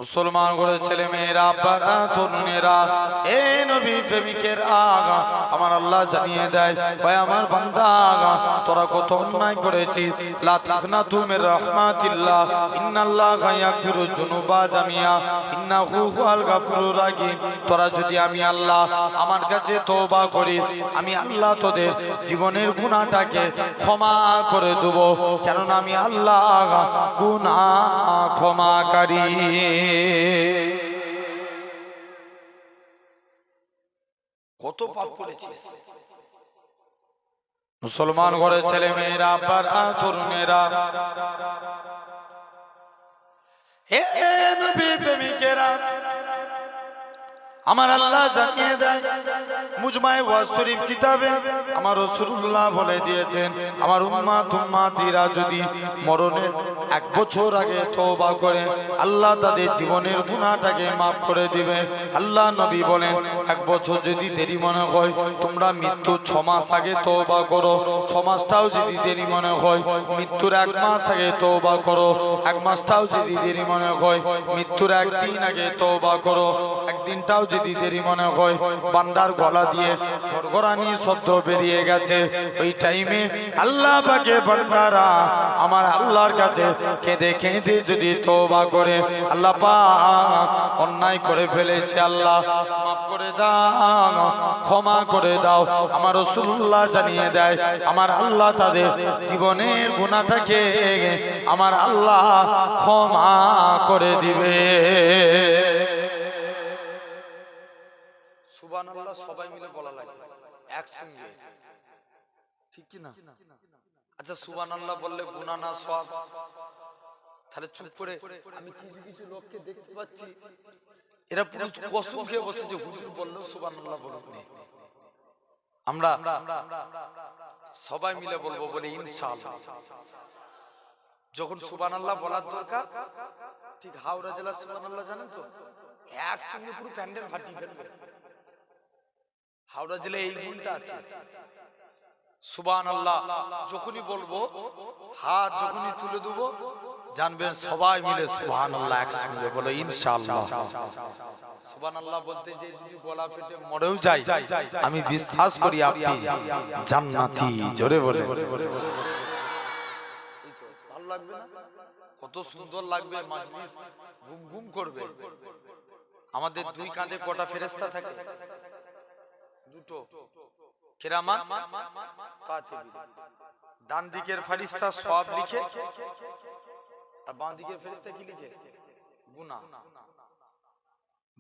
মুসলমান করে ছেলে মেয়েরা বাবা তরুণেরা এ নবী প্রেমিকের আগা আমার আল্লাহ জানিয়ে দেয় ভাই আমার বান্দা আগা তোরা কত অন্যায় করেছিস লা তাকনাতু মির রাহমাতিল্লাহ ইন্নাল্লাহা ইয়াগফিরু যুনুবা জামিয়া ইন্নাহু হুয়াল গাফুরুর রাহিম। তোরা যদি আমি আল্লাহ আমার কাছে তওবা করিস আমি আল্লাহ তোদের জীবনের গুনাহটাকে ক্ষমা করে দেব, কেননা আমি আল্লাহ গুনাহ ক্ষমাকারী। কত পাপ করেছিস মুসলমান ঘরের ছেলে মেয়েরা বাবা তরুণেরা হে নবী প্রেমিকেরা আমার আল্লাহ জানিয়ে দেয় মুজমায়ে ওয়াজ শরীফ কিতাবে আমার রাসূলুল্লাহ বলে দিয়েছেন আমার উম্মতিরা যদি মরণের 1 বছর আগে তওবা করে আল্লাহ তাদের জীবনের গুনাহটাকে maaf করে দিবে। আল্লাহ নবী বলেন 1 বছর যদি দেরি মনে হয় তোমরা মৃত্যু 6 মাস আগে তওবা করো, 6 মাসটাও যদি দেরি মনে হয় মৃত্যুর 1 মাস আগে তওবা করো, 1 মাসটাও যদি দেরি মনে হয় মৃত্যুর 1 দিন আগে তওবা করো, 1 দিনটাও যদি দেরি মনে হয় বান্দার গলা দিয়ে গড়গড়ানি শব্দ বেরিয়ে গেছে ওই টাইমে আল্লাহ পাকে বান্দারা আমার আল্লাহর কাছে কেঁদে কেঁদে যদি তওবা করে আল্লাহ পাক অন্যায় করে ফেলেছে আল্লাহ maaf করে দাও ক্ষমা করে দাও, আমার রাসূলুল্লাহ জানিয়ে দেয় আমার আল্লাহ তাদের জীবনের গুনাহটাকে আমার আল্লাহ ক্ষমা করে দিবে। সুবহানাল্লাহ সবাই মিলে বলা লাগে একসঙ্গে, ঠিক কি না? আচ্ছা সুবহানাল্লাহ বললে গুনাহ না সওয়াব? তাহলে চুপ করে আমি কিছু কিছু লোককে দেখতে পাচ্ছি এরা পুরো কসম খেয়ে বসেছে হুজুর বললেও সুবহানাল্লাহ বলুক না, আমরা সবাই মিলে বলবো বলে ইনশাআল্লাহ। যখন সুবহানাল্লাহ বলার দরকার ঠিক হাওড়া জেলা সুবহানাল্লাহ জানেন তো একসঙ্গে পুরো প্যান্ডেল ফাটিয়ে ফেলবে। হাওড়া জেলায় এই গুণটা আছে সুবহানাল্লাহ যখনই বলবো হাত যখনই তুলে দেবো জানবেন সবাই মিলে সুবহানাল্লাহ একসঙ্গে বলো ইনশাআল্লাহ। সুবহানাল্লাহ বলতে যে যদি গলা ফেটে মরেও যায় আমি বিশ্বাস করি আপনি জান্নাতি, জোরে বলে ভালো লাগবে না? কত সুন্দর লাগবে, মাজলিস ঘুম ঘুম করবে। আমাদের দুই কাঁধে কটা ফেরেশতা থাকে? দুটো, কিরামান কাতিবিন। ডান দিকের ফেরেশতা সওয়াব লিখে আর বাম দিকের ফেরেশতা কি লিখে? গুনাহ।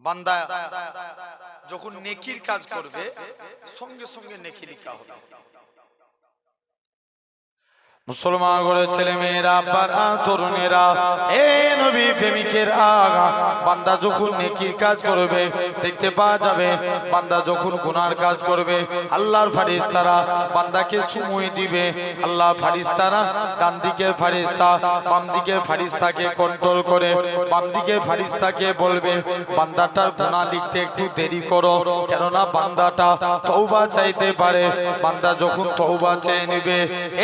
বান্দা যখন নেকির কাজ করবে সঙ্গে সঙ্গে নেকি লেখা হবে। মুসলমান ঘরের ছেলে মেয়েরা বাবা তরুণেরা এ নবী প্রেমিকের আগা বান্দা যখন নেকির কাজ করবে দেখতে পাওয়া যাবে বান্দা যখন গুনার কাজ করবে আল্লাহর ফেরেশতারা বান্দাকে সময় দিবে। আল্লাহ ফেরেশতারা ডান দিকের ফেরেশতা বাম দিকের ফেরেশতাকে কন্ট্রোল করে বাম দিকের ফেরেশতাকে বলবে বান্দাটার গুনাহ লিখতে একটু দেরি করো, কেননা বান্দাটা তওবা চাইতে পারে। বান্দা যখন তওবা চেয়ে নেবে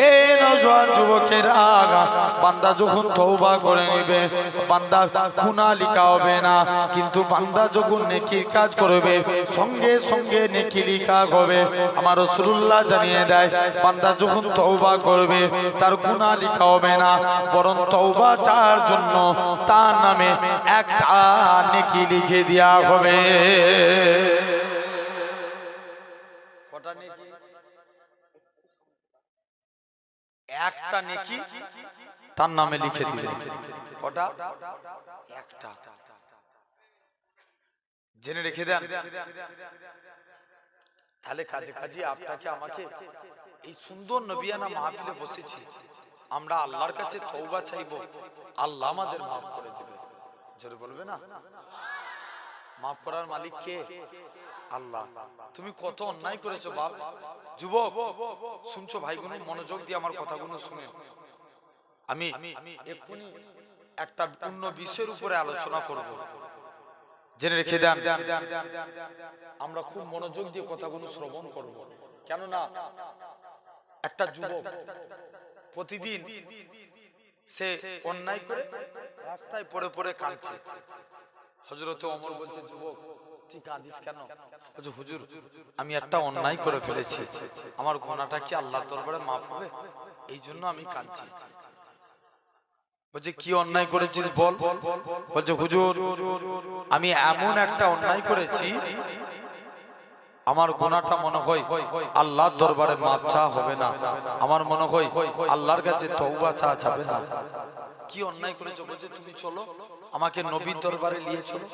এ নজওয়ান যুবকের আগা বান্দা যখন তওবা করে নেবে বান্দার গুনাহ লেখা হবে না, কিন্তু বান্দা যখন নেকির কাজ করবে সঙ্গে সঙ্গে নেকি লেখা হবে। আমার রাসূলুল্লাহ জানিয়ে দেয় বান্দা যখন তওবা করবে তার গুনাহ লেখা হবে না, বরং তওবা চার জন্য তার নামে একটা নেকি লিখে দেয়া হবে। কটা নেকি? একটা নেকি তার নামে লিখে দিবে। কটা? একটা। জেনে রেখে দেন। তাহলে কাজে কাজে আপনাকে আমাকে এই সুন্দর নবিয়ানা মাহফিলে বসেছি, আমরা আল্লাহর কাছে তওবা চাইবো, আল্লাহ আমাদের maaf করে দিবে। জোরে বলবে না? maaf করার মালিক কে? আল্লাহ। তুমি কত অন্যায় করেছো বাপ। যুবক শুনছো ভাইগুলো, মনোযোগ দিয়ে আমার কথাগুলো শুনে। আমি এক্ষুনি একটা অন্য বিষয়ের উপরে আলোচনা করব, জেনে রেখে দেন। আমরা খুব মনোযোগ দিয়ে কথাগুলো শ্রবণ করব, কেননা একটা যুবক প্রতিদিন সে অন্যায় করে রাস্তায় পড়ে পড়ে কাঁদছে, হযরত ওমর বলছে, যুবক তুই কাঁদিস কেন? বলছে, হুজুর আমি একটা অন্যায় করে ফেলেছি, আমার গুনাহটা কি আল্লাহর দরবারে মাফ হবে? এই জন্য আমি কাঁদছি। বলছে, কি অন্যায় করেছিস বল? বলছে, হুজুর আমি এমন একটা অন্যায় করেছি, আমার গুনাহটা মনে হয় আল্লাহর দরবারে মাফ চাওয়া হবে না, আমার মনে হয় আল্লাহর কাছে তওবা চাওয়া যাবে না। কি অন্যায় করেছো? বলছে, তুমি চলো আমাকে নবীর দরবারে নিয়ে চলো।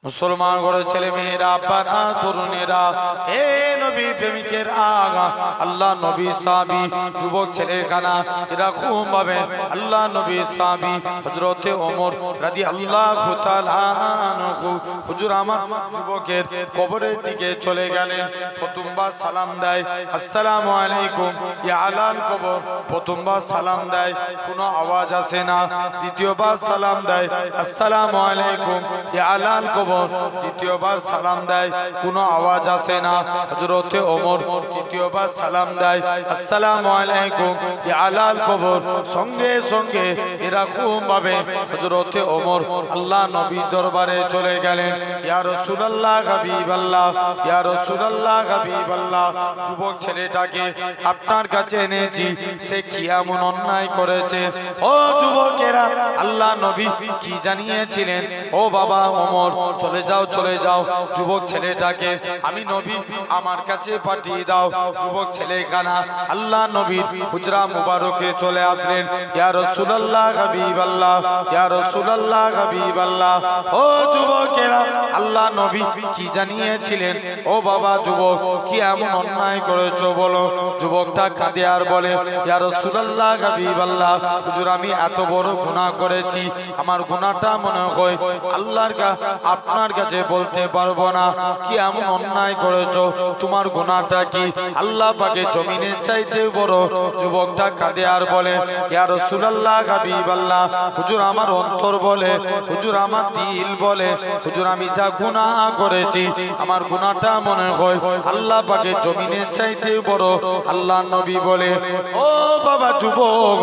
মুসলমান ঘরের ছেলে মেয়েরা, আব্বারা, তরুণেরা, হে নবী প্রেমিকের আগা, আল্লাহ নবী সাহাবী, যুবক ছেলেখানা, এরা খুব ভাবে আল্লাহ নবী সাহাবী হযরতে ওমর রাদিয়াল্লাহু তাআলা আনহু হুজুর আমার যুবকের কবরের দিকে চলে গেলেন। প্রথমবার সালাম দেয়, আসসালামু আলাইকুম, ইয়া আলাল কবর। প্রথমবার সালাম দেয়, কোনো আওয়াজ আসে না। দ্বিতীয়বার সালাম দেয়, আসসালামু আলাইকুম, ইয়া আলাল কবর। দ্বিতীয়বার সালাম দেয়, কোনো আওয়াজ আসে না। হযরতে ওমর তৃতীয়বার সালাম দেয়, আসসালামু আলাইকুম, ইয়া আলাল কবর। সঙ্গে সঙ্গে এরকম ভাবে হযরতে ওমর আল্লাহ নবী দরবারে চলে গেলেন। ইয়া রাসূলুল্লাহ, হাবিবাল্লাহ, ইয়া রাসূলুল্লাহ, হাবিবাল্লাহ, যুবক ছেলেটাকে আপনার কাছে এনেছি, সে কি এমন অন্যায় করেছে? ও যুবকেরা, আল্লাহ নবী কি জানিয়েছিলেন? ও বাবা ওমর, চলে যাও, চলে যাও, যুবক ছেলেটাকে আমি নবী আমার কাছে পাঠিয়ে দাও। যুবক ছেলেখানা আল্লাহ নবীর হুজরা মুবারকে চলে আসলেন। ইয়া রাসূলুল্লাহ, হাবিবাল্লাহ, ইয়া রাসূলুল্লাহ, হাবিবাল্লাহ। ও যুবকেরা, আল্লাহ নবী কি জানিয়েছিলেন? ও বাবা যুবক, কি এমন অন্যায় করেছো বলো? যুবকটা কাঁদে আর বলে, ইয়া রাসূলুল্লাহ, হাবিবাল্লাহ, হুজুর আমি এত বড় গুনাহ করেছি, আমার গুনাহটা মনে হয় আল্লাহর আপনার কাছে বলতে পারবো না। কি এমন অন্যায় করেছো? তোমার গুনাহটা কি আল্লাহ পাকে জমিনের চাইতে বড়? যুবকটা কাঁদে আর বলে, ইয়া রাসূলুল্লাহ, হাবিবাল্লাহ, হুজুর আমার অন্তর বলে, হুজুর আমার দিল বলে, হুজুর আমি যা গুনাহ করেছি, আমার গুনাহটা মনে হয় আল্লাহ পাকে জমিনের চাইতে বড়। আল্লাহ নবী বলে, ও বাবা যুবক,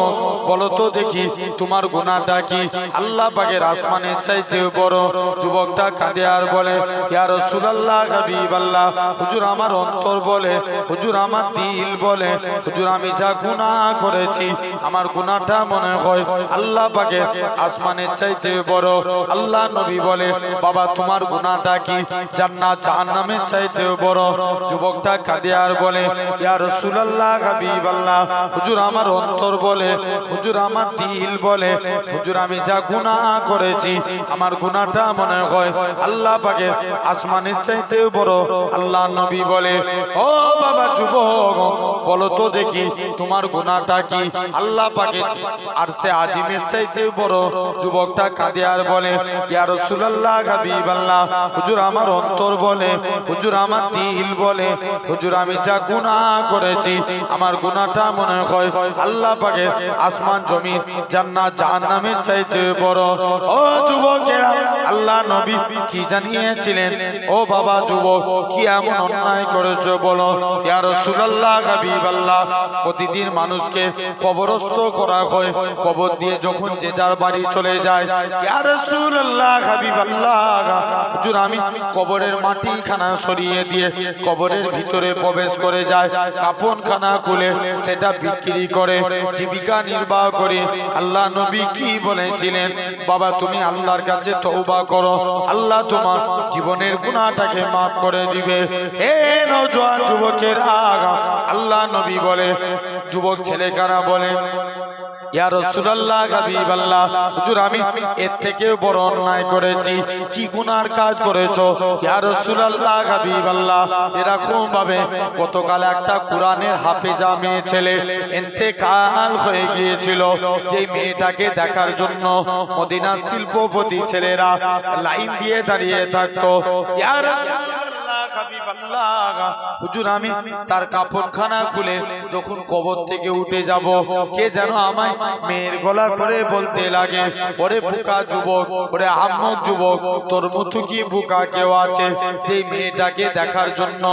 বলো তো দেখি তোমার গুনাহটা কি আল্লাহ পাকের আসমানের চাইতে বড়? যুবকটা কাঁদে আর বলে, ইয়া রাসূলুল্লাহ, হাবিবাল্লাহ, হুজুর আমার অন্তর বলে, হুজুর আমার দিল বলে, হুজুর আমি যা গুনাহ করেছি, আমার গুনাহটা মনে হয় আল্লাহ পাকের আসমানের চাইতে বড়। আল্লাহ নবী বলে, বাবা তোমার গুনাহটা কি জান্নাত জাহান্নামের চাইতে বড়? যুবকটা কাঁদে আর বলে, ইয়া রাসূলুল্লাহ, হাবিবাল্লাহ, হুজুর আমার অন্তর বলে, হুজুর আমার দিল বলে, হুজুর আমি যা গুনাহ করেছি, আমার গুনাহটা মনে হয় আল্লাহ পাকের আসমানের চাইতে বড়। আল্লাহ নবী বলে, ও বাবা যুবক, বলো তো দেখি তোমার গুনাহটা কি আল্লাহ পাকের আরশে আজিমের চাইতে বড়? যুবকটা কাঁদে আর বলে, ইয়া রাসূলুল্লাহ, হাবিবাল্লাহ, হুজুর আমার অন্তর বলে, হুজুর আমার দিল বলে, হুজুর আমি যা গুনাহ করেছি, আমার গুনাহটা মনে হয় আল্লাহ পাকের আসমান জমিন জান্নাত জাহান্নামের চাইতে বড়। ও যুবকেরা, আল্লাহ নবী কি জানিয়েছিলেন? ও বাবা যুবক, কি এমন অন্যায় করেছো বলো? ইয়া রাসূলুল্লাহ, হাবিবাল্লাহ, প্রতিদিন মানুষকে কবরস্থ করা হয়, কবর দিয়ে যখন যে যার বাড়ি চলে যায়, ইয়া রাসূলুল্লাহ, হাবিবাল্লাহ, হুজুর আমি কবরের মাটিখানা সরিয়ে দিয়ে কবরের ভিতরে প্রবেশ করে যায়, কাফনখানা খুলে সেটা বিক্রি করে জীবিকা নির্বাহ করে। আল্লাহ নবী কি বলেছিলেন? বাবা তুমি আল্লাহর কাছে তওবা করো, আল্লাহ তোমার জীবনের গুনাহটাকে মাফ করে দিবে। হে নওজোয়ান যুবকের আগা, আল্লাহ নবী বলে, যুবক ছেলেকারা বলে, ইয়া রাসূলুল্লাহ, হাবিবাল্লাহ, হুজুর আমি এর থেকেও বড় অন্যায় করেছি। কি গুনার কাজ করেছো? ইয়া রাসূলুল্লাহ, হাবিবাল্লাহ, এরকম ভাবে গতকাল একটা কোরআনের হাফেজা মেয়ে ছেলে ইন্তেকাল হয়ে গিয়েছিল। যে মেয়েটাকে দেখার জন্য মদিনার শিল্পপতি ছেলেরা লাইন দিয়ে দাঁড়িয়ে থাকতো। ইয়া রাসূলুল্লাহ, হাবিবাল্লাহ, হাবিবাল্লাহ, হুজুর আমি তার কাফনখানা খুলে যখন কবর থেকে উঠে যাব, কে যেন আমায় মেয়ের গলা করে বলতে লাগে, ওরে বোকা যুবক, ওরে আহম্মক যুবক, তোর মতো কি বোকা কেউ আছে যে মেয়েটাকে দেখার জন্য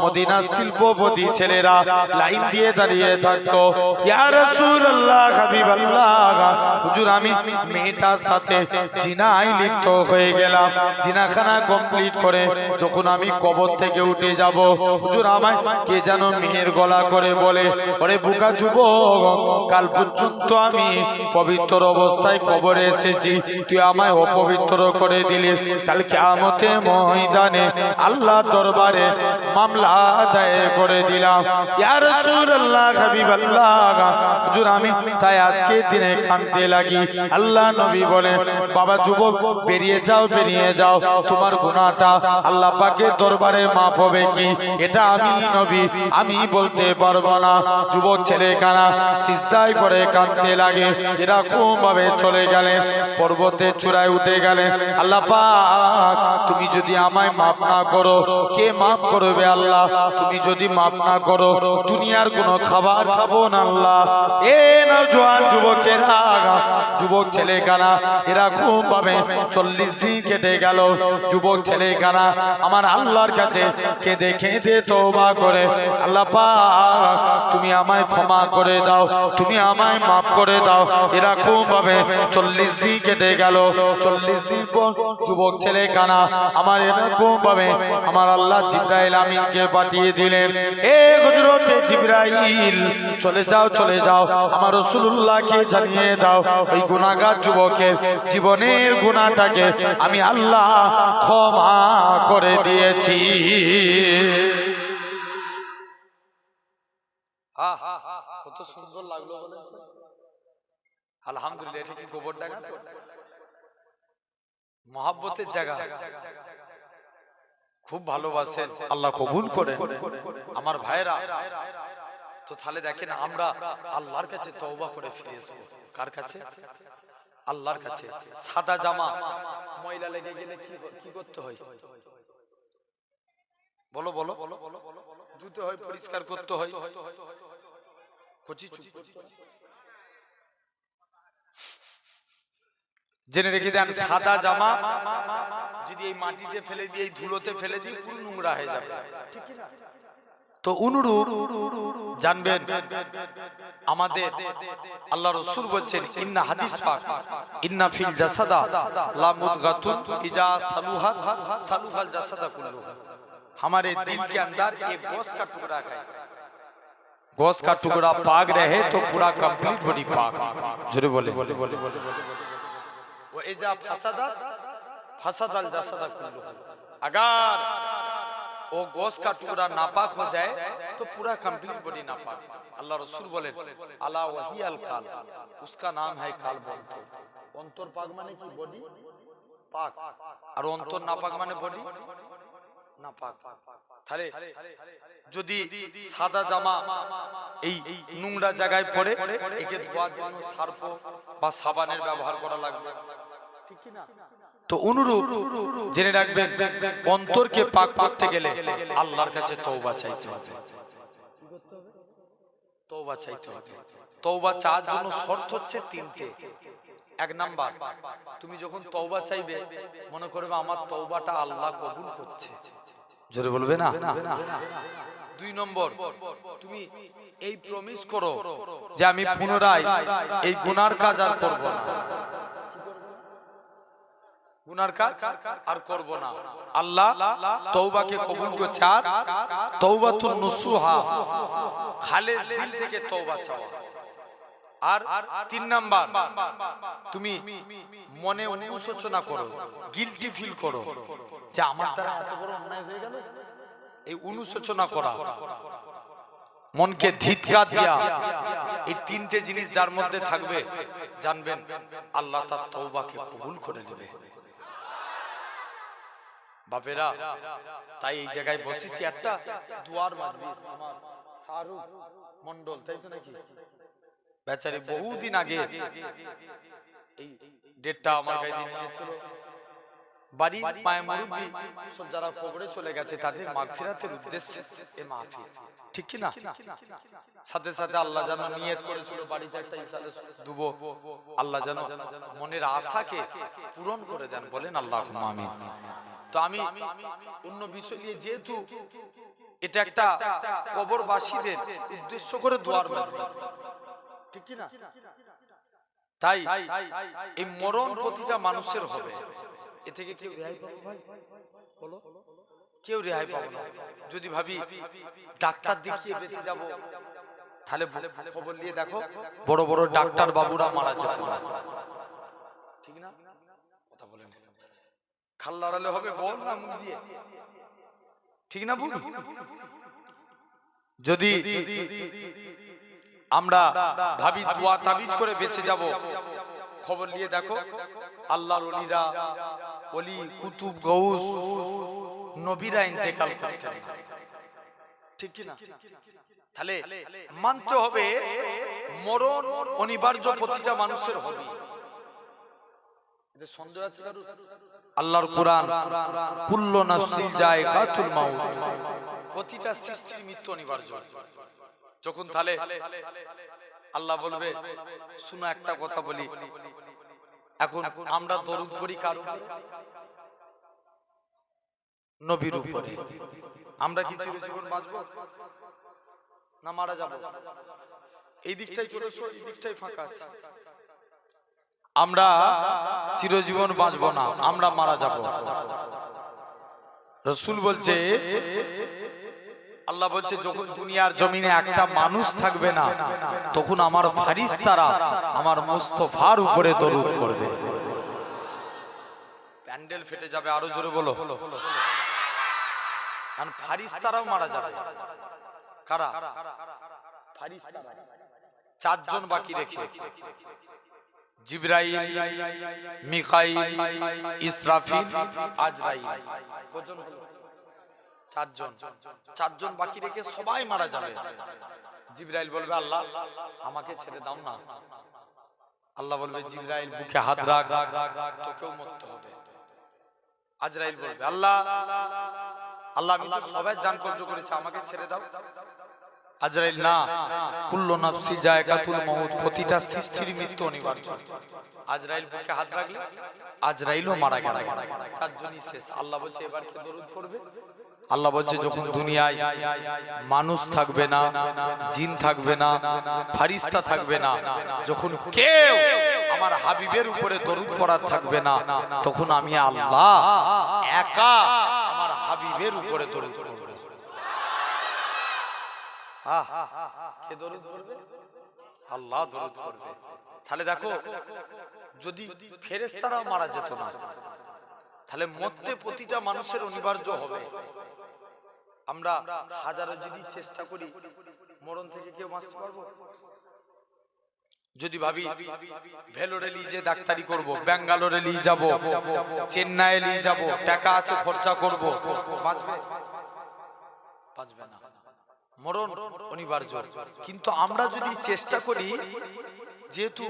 মদিনার শিল্পপতি ছেলেরা লাইন দিয়ে দাঁড়িয়ে থাকতো। ইয়া রাসূলুল্লাহ, হাবিবাল্লাহ, হুজুর আমি মেয়েটার সাথে জিনায় লিপ্ত হয়ে গেলাম। জিনাখানা কমপ্লিট করে যখন আমি কবর থেকে উঠে যাব, হুজুর আমায় কে যেন মেয়ের গলা করে বলে, ওরে বোকা যুবক, কাল পর্যন্ত আমি পবিত্র অবস্থায় কবরে এসেছি, তুই আমায় অপবিত্র করে দিলি, কাল কিয়ামতের ময়দানে আল্লাহ দরবারে মামলা দায়ের করে দিলাম। ইয়া রাসূলুল্লাহ, হাবিবাল্লাহ, হুজুর আমি তাই আজকে দিনে কাঁদতে লাগি। আল্লাহ নবী বলে, বাবা যুবক বেরিয়ে যাও, বেরিয়ে যাও, তোমার গুনাহটা আল্লাহ পাকের দরবারে মাফ হবে কি এটা আমি নবী আমি বলতে পারবো না। যুবক ছেলে কানা সিজদায় পড়ে কাঁদতে লাগে। এরকম ভাবে চলে গেলেন, পর্বতের চূড়ায় উঠে গেলেন। আল্লাহ পাক তুমি যদি আমায় মাফ না করো, কে মাফ করবে আল্লাহ? তুমি যদি মাফ না করো, দুনিয়ার কোনো খাবার খাবো না আল্লাহ। এ নওজোয়ান যুবকেরা, যুবক ছেলে কানা এরকম ভাবে 40 দিন কেটে গেল। যুবক ছেলে কানা আমার আল্লাহর কাছে কেঁদে কেঁদে তওবা করে, আল্লাহ পাক তুমি আমায় ক্ষমা করে দাও, তুমি আমায় মাফ করে দাও। এরকম ভাবে 40 দিন কেটে গেল। 40 দিন পর যুবক ছেলে কানা আমার এরকম ভাবে আমার আল্লাহ জিবরাইল আমিনকে পাঠিয়ে দিলেন, এ হযরতে জিবরাইল চলে যাও, চলে যাও, আমার রাসূলুল্লাহকে জানিয়ে দাও ওই গুনাহগার যুবকের জীবনের গুনাহটাকে আমি আল্লাহ ক্ষমা করে দিয়েছি। কত সুন্দর লাগলো বলেন তো? আলহামদুলিল্লাহ। এটা কি গোবর ডাকা? মহব্বতের জায়গা, খুব ভালোবাসেন, আল্লাহ কবুল করেন আমার ভাইরা। তো তাহলে দেখেন আমরা আল্লাহর কাছে তওবা করে ফিরে আসবো। কার কাছে? আল্লাহর কাছে। সাদা জামা ময়লা লেগে গেলে কি করতে হয়? বলো বলো, ধুতে হয়, পরিষ্কার করতে হয়। কচি চুপ জেনে রেখে দেন, সাদা জামা যদি এই মাটিতে ফেলে দিই, এই ধুলোতে ফেলে দিই, পুরো নোংরা হয়ে যাবে, ঠিক না? তো অনুরূপ জানবেন আমাদের আল্লাহ রাসূল বলছেন, ইন্না হাদিস পাক, ইন্না ফিল জাসাদা লা মুদগাতুন ইজা সালুহা সালুহাল জাসাদা কুল্লুহু। हमारे दिल के अंदर एक गोश्त का टुकड़ा है, गोश्त का टुकड़ा पाक रहे तो पूरा कंप्लीट बॉडी पाक। जोरे बोले, वो इजा फसादा फसादल जासदा कुल्लुहु। अगर वो गोश्त का टुकड़ा नापाक हो जाए तो पूरा कंप्लीट बॉडी नापाक। अल्लाह रसूल बोले, अला वही अल काल, उसका नाम है काल बंतो। अंतर पाक माने की बॉडी पाक, और अंतर नापाक माने बॉडी নাপাক। তাহলে যদি সাদা জামা এই নোংরা জায়গায় পড়ে, একে ধোয়ার জন্য সার্ফ বা সাবানের ব্যবহার করা লাগবে, ঠিক কি না? তো অনুরূপ জেনে রাখবেন, অন্তরকে পাক করতে গেলে আল্লাহর কাছে তওবা চাইতে হবে। কি করতে হবে? তওবা চাইতে হবে। তওবা চাওয়ার জন্য শর্ত হচ্ছে 3টে। 1 নাম্বার, তুমি যখন তওবা চাইবে মনে করবে আমার তওবাটা আল্লাহ কবুল করছে, জোরে বলবে না? 2 নম্বর, তুমি এই প্রমিস করো যে আমি পুনরায় এই গুনার কাজ আর করব না, গুনার কাজ আর করব না। আল্লাহ তওবাকে কবুল করছে। আর তওবাতুন নুসুহা, খালেস দিল থেকে তওবা চাও। আর 3 নাম্বার, তুমি মনে অনুশোচনা করো, গিল্টি ফিল করো যে আমার দ্বারা এত বড় অন্যায় হয়ে গেল। এই অনুশোচনা করা, মনকে ধিক্কার দেয়া, এই 3টে জিনিস যার মধ্যে থাকবে জানবেন আল্লাহ তার তওবাকে কবুল করে নেবে। বাপেরা, তাই এই জায়গায় বসেছি একটা দুয়ার মাজলিস। আমার শাহরুখ মন্ডল, তাই তো নাকি? বেচারি বহুদিন আগে এই ডেটটা আমার গায়ে দিয়ে নিয়েছিল। বাড়ির মায়ের মুরব্বী সব যারা কবরে চলে গেছে তাদের মাগফিরাতের উদ্দেশ্যে এই মাহফিল, ঠিক কি না? সাথে সাথে আল্লাহ যেন নিয়ত করেছিল বাড়িতে একটা ইসালে দুব, আল্লাহ যেন মনের আশাকে পূরণ করে দেন, বলেন আল্লাহুম্মা আমিন। তো আমি অন্য বিষয় নিয়ে, যেহেতু এটা একটা কবরবাসীদের উদ্দেশ্য করে দোয়ার মজলিস, ঠিক কি না? তাই এই মরণ প্রতিটা মানুষের হবে, এ থেকে কেউ রেহাই পাবে ভাই? বলো, কেউ রেহাই পাবে না। যদি ভাবি ডাক্তার দেখিয়ে বেঁচে যাব, তাহলে খবর নিয়ে দেখো বড় বড় ডাক্তার বাবুরা মারা যেত না, ঠিক না? কথা বলেন, খাল লড়ালে হবে বল না মুখ দিয়ে, ঠিক না? বুঝ, যদি আমরা ভাবি দোয়া তাবিজ করে বেঁচে যাব, খবর নিয়ে দেখো আল্লাহর ওলিরা, ওলি কুতুব গৌস নবীরা ইন্তেকাল করতেন, ঠিক কি না? তাহলে মানতে হবে মরণ অনিবার্য, প্রতিটা মানুষের হবে। এতে সন্দেহ আছে কারো? আল্লাহর কোরআন, কুল্লু নাফসিন যায়কাতুল মাউত, প্রতিটা সৃষ্টির মৃত্যু অনিবার্য। যখন তাহলে আল্লাহ বলবে, শুনো একটা কথা বলি, এখন আমরা দরুদ পড়ি কার উপরে? নবীর উপরে। আমরা কি চিরজীবন বাঁচবো না মারা যাব? এই দিকটাই চলেছো, এই দিকটাই ফাঁকা আছে। আমরা চিরজীবন বাঁচবো না, আমরা মারা যাব। রাসূল বলছে, আল্লাহ বলছে, যখন দুনিয়ার জমিনে একটা মানুষ থাকবে না, তখন আমার ফেরেশতারা আমার মুস্তাফার উপরে দরুদ পড়বে। প্যান্ডেল ফেটে যাবে, আরো জোরে বলো। কারণ ফেরেশতারাও মারা যাবে। কারা? ফেরেশতারা চারজন বাকি রেখে, জিবরাইল, মিকাইল, ইসরাফিল, আজরাইল, কজন হলো? চারজন বাকি রেখে সবাই মারা যাবে। জিবরাইল বলবে, আল্লাহ আমাকে ছেড়ে দাও না। আল্লাহ বলবে, জিবরাইল বুকে হাত রাখ, তোকেও মরতে হবে। আজরাইল বলবে, আল্লাহ আমি তো সবাই জান কবজ করেছি, আমাকে ছেড়ে দাও। আজরাইল, না, কুল্লু নাফসি যায়কাতুল মাউত, প্রতিটা সৃষ্টির মৃত্যু অনিবার্য। আজরাইল বুকে হাত রাখলে আজরাইলও মারা গেল, চারজনই শেষ। আল্লাহ বলছে, এবার কে দরুদ পড়বে? আল্লাহ বলছে, যখন দুনিয়ায় মানুষ থাকবে না, জিন থাকবে না, ফেরেশতা থাকবে না, যখন কেউ আমার হাবিবের উপরে দরুদ পড়ার থাকবে না, তখন আমি আল্লাহ একা আমার হাবিবের উপরে দরুদ পড়ব। কে দরুদ পড়বে? আল্লাহ দরুদ পড়বে। তাহলে দেখো, যদি ফেরেশতারাও মারা যেত না, তাহলে মরতে প্রতিটা মানুষের অনিবার্য হবে। আমরা হাজারো যদি চেষ্টা করি, মরণ থেকে কেউ বাঁচতে পারবো? যদি ভাবি ভেলোরে নিয়ে ডাক্তারি করব, ব্যাঙ্গালোরে নিয়ে যাব, চেন্নাইয়ে নিয়ে যাব, টাকা আছে খরচা করব, বাঁচবে? বাঁচবে না। মরণ অনিবার্য। কিন্তু আমরা যদি চেষ্টা করি, যেহেতু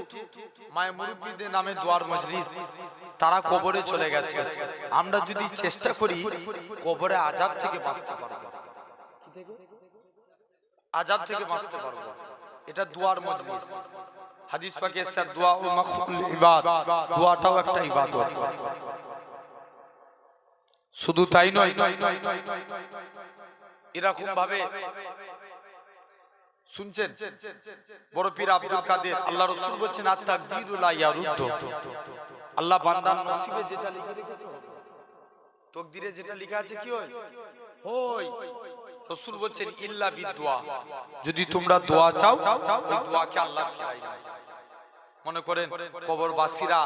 মায়ের মুরব্বীদের নামে দোয়ার মজলিস, তারা কবরে চলে গেছে, আমরা যদি চেষ্টা করি কবরে আযাব থেকে বাঁচতে পারবো। আযাব থেকে বাঁচতে পারবো। এটা দোয়ার মজলিস। হাদিস পাকে এসেছে, দোয়া ও মাখফুল ইবাদ, দোয়াটাও একটা ইবাদত। শুধু তাই নয়, এরকম ভাবে শুনছেন বড় পীর আব্দুল কাদের, আল্লাহ রাসূল বলেছেন, আত-তাকদীরু লা ইয়ারুদ্দু, আল্লাহ বান্দার নসিবে যেটা লিখে রেখেছে, তাকদীরে যেটা লেখা আছে কি হয়? হয়। রাসূল বলেছেন, ইল্লা বিদুয়া, যদি তোমরা দোয়া চাও, ওই দোয়াকে আল্লাহ ফিরাই না। মনে করেন কবরবাসীরা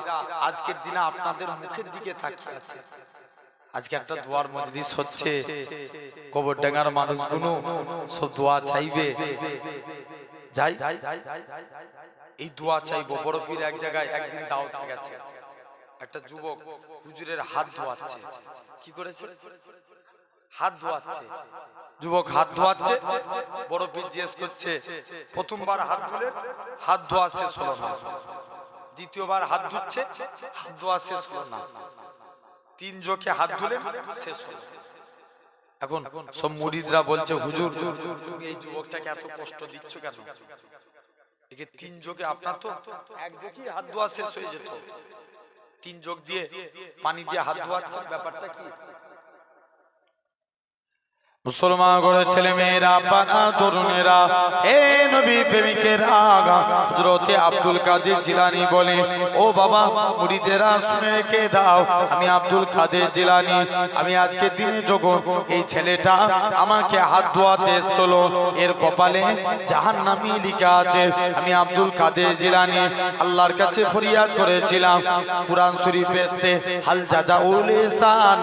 আজকের দিনে আপনাদের মুখের দিকে তাকিয়ে আছে। আজকে একটা দোয়ার মজলিস হচ্ছে, কবরডাঙ্গার মানুষগুলো সব দোয়া চাইবে, যাই এই দোয়া চাইবো। বড় পীর এক জায়গায় একদিন দাওয়াতে গেছে, একটা যুবক হুজুরের হাত ধোয়াচ্ছে। কি করেছে? হাত ধোয়াচ্ছে। যুবক হাত ধোয়াচ্ছে, বড় পীর জিজ্ঞেস করছে, প্রথমবার হাত ধুলে হাত ধোয়া শেষ হলো না, দ্বিতীয়বার হাত ধুচ্ছে, হাত ধোয়া শেষ হলো না, তিন জোকে হাত ধুলেন, শেষ হলো। এখন সব মুরিদরা বলছে, হুজুর তুমি এই যুবকটাকে এত কষ্ট দিচ্ছ কেন? একে তিন যোগে আপনার তো এক যোগে হাত ধোয়া শেষ হয়ে যেত, তিন যোগ দিয়ে পানি দিয়ে হাত ধোয়াচ্ছেন, ব্যাপারটা কি? মুসলমান করে ছেলে মেয়েরা, বানা তরুণেরা, হে নবী প্রেমিকেরা, হযরতে আব্দুল কাদের জিলানী বলে, ও বাবা মুরিদেরা শুনে রেখে দাও, আমি আব্দুল কাদের জিলানী, আমি আজকে দিনে যখন এই ছেলেটা আমাকে হাত ধোয়াতে এসেছিল, এর কপালে জাহান্নামী লেখা আছে। আমি আব্দুল কাদের জিলানী আল্লাহর কাছে ফরিয়াদ করেছিলাম, কুরআন শরীফে এসেছে, হাল জাযাউল ইহসান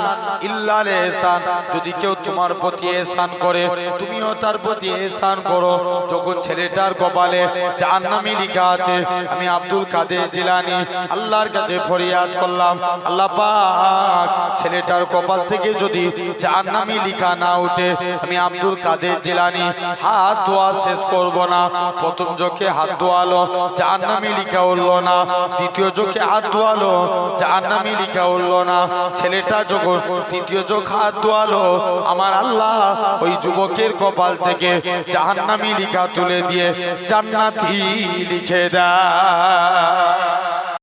ইল্লাল ইহসান, যদি কেউ তোমার প্রতি এহসান করে তুমিও তার প্রতি এহসান করো। যখন ছেলেটার কপালে জাহান্নামী লেখা আছে, আমি আব্দুল কাদের জিলানী আল্লাহর কাছে ফরিয়াদ করলাম, আল্লাহ পাক ছেলেটার কপাল থেকে যদি জাহান্নামী লেখা না উঠে, আমি আব্দুল কাদের জিলানী হাত ধোয়া শেষ করব না। প্রথম চোখে হাত ধোয়ালো, জাহান্নামী লেখা উঠলো না। দ্বিতীয় চোখে হাত ধোয়ালো, জাহান্নামী লেখা উঠলো না। ছেলেটা যখন তৃতীয় চোখ হাত ধোয়ালো, আমার আল্লাহ ওই যুবকের কপাল থেকে জাহান্নামী লেখা তুলে দিয়ে জান্নাতি লিখে দেয়।